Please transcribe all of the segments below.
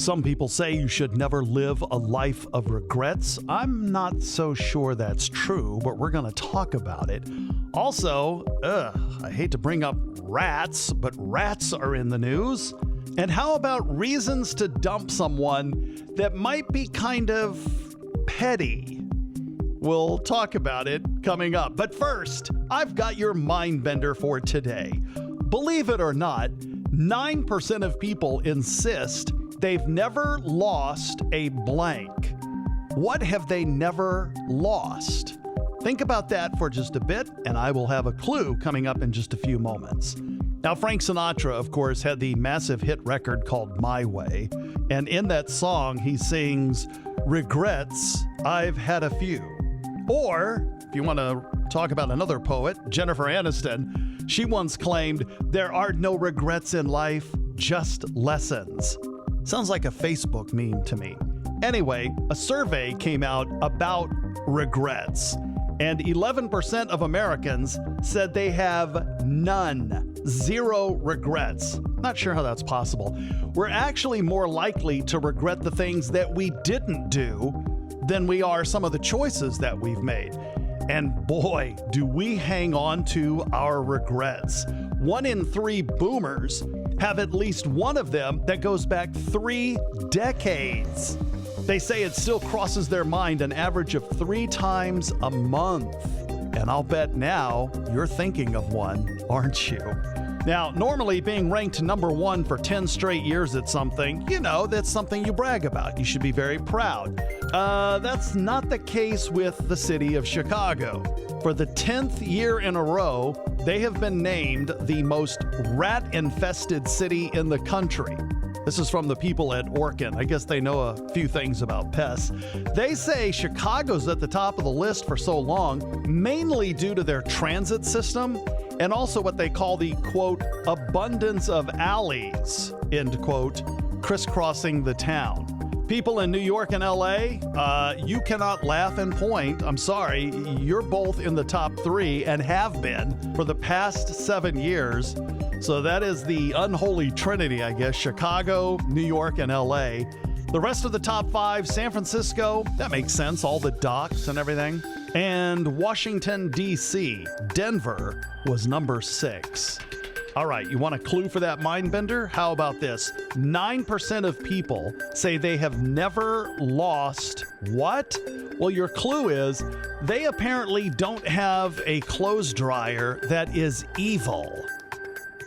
Some people say you should never live a life of regrets. I'm not so sure that's true, but we're going to talk about it. Also, I hate to bring up rats, but rats are in the news. And how about reasons to dump someone that might be kind of petty? We'll talk about it coming up. But first, I've got your Mindbender for today. Believe it or not, 9% of people insist they've never lost a blank. What have they never lost? Think about that for just a bit, and I will have a clue coming up in just a few moments. Now, Frank Sinatra, of course, had the massive hit record called My Way, and in that song, he sings, "Regrets, I've had a few." Or, if you want to talk about another poet, Jennifer Aniston, she once claimed, "There are no regrets in life, just lessons." Sounds like a Facebook meme to me. Anyway, a survey came out about regrets, and 11% of Americans said they have none, zero regrets. Not sure how that's possible. We're actually more likely to regret the things that we didn't do than we are some of the choices that we've made. And boy, do we hang on to our regrets. 1 in 3 boomers have at least one of them that goes back 3 decades. They say it still crosses their mind an average of 3 times a month. And I'll bet now you're thinking of one, aren't you? Now, normally being ranked number 1 for 10 straight years at something, that's something you brag about. You should be very proud. That's not the case with the city of Chicago. For the 10th year in a row, they have been named the most rat-infested city in the country. This is from the people at Orkin. I guess they know a few things about pests. They say Chicago's at the top of the list for so long, mainly due to their transit system and also what they call the, quote, abundance of alleys, end quote, crisscrossing the town. People in New York and LA, you cannot laugh and point. I'm sorry, you're both in the top 3 and have been for the past 7 years. So that is the unholy trinity, I guess, Chicago, New York, and LA. The rest of the top 5, San Francisco, that makes sense, all the docks and everything. And Washington, D.C., Denver was number 6. All right, you want a clue for that Mindbender? How about this? 9% of people say they have never lost what? Well, your clue is they apparently don't have a clothes dryer that is evil.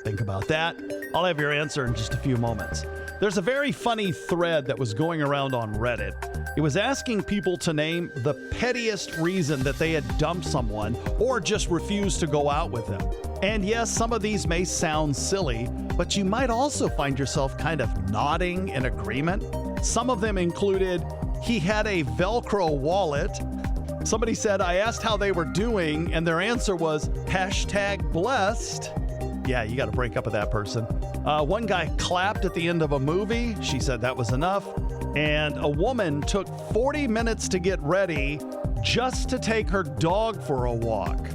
Think about that. I'll have your answer in just a few moments. There's a very funny thread that was going around on Reddit. It was asking people to name the pettiest reason that they had dumped someone or just refused to go out with them. And yes, some of these may sound silly, but you might also find yourself kind of nodding in agreement. Some of them included, he had a Velcro wallet. Somebody said, I asked how they were doing, and their answer was #blessed. Yeah, you got to break up with that person. One guy clapped at the end of a movie. She said that was enough. And a woman took 40 minutes to get ready just to take her dog for a walk.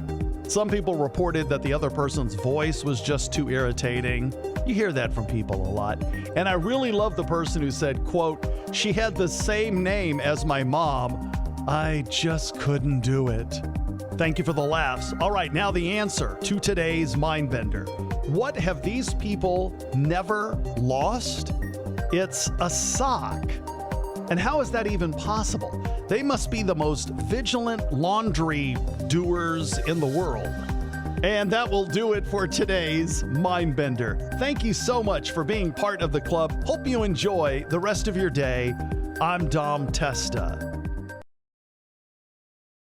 Some people reported that the other person's voice was just too irritating. You hear that from people a lot. And I really love the person who said, quote, she had the same name as my mom. I just couldn't do it. Thank you for the laughs. All right, now the answer to today's Mindbender. What have these people never lost? It's a sock. And how is that even possible? They must be the most vigilant laundry doers in the world. And that will do it for today's Mindbender. Thank you so much for being part of the club. Hope you enjoy the rest of your day. I'm Dom Testa.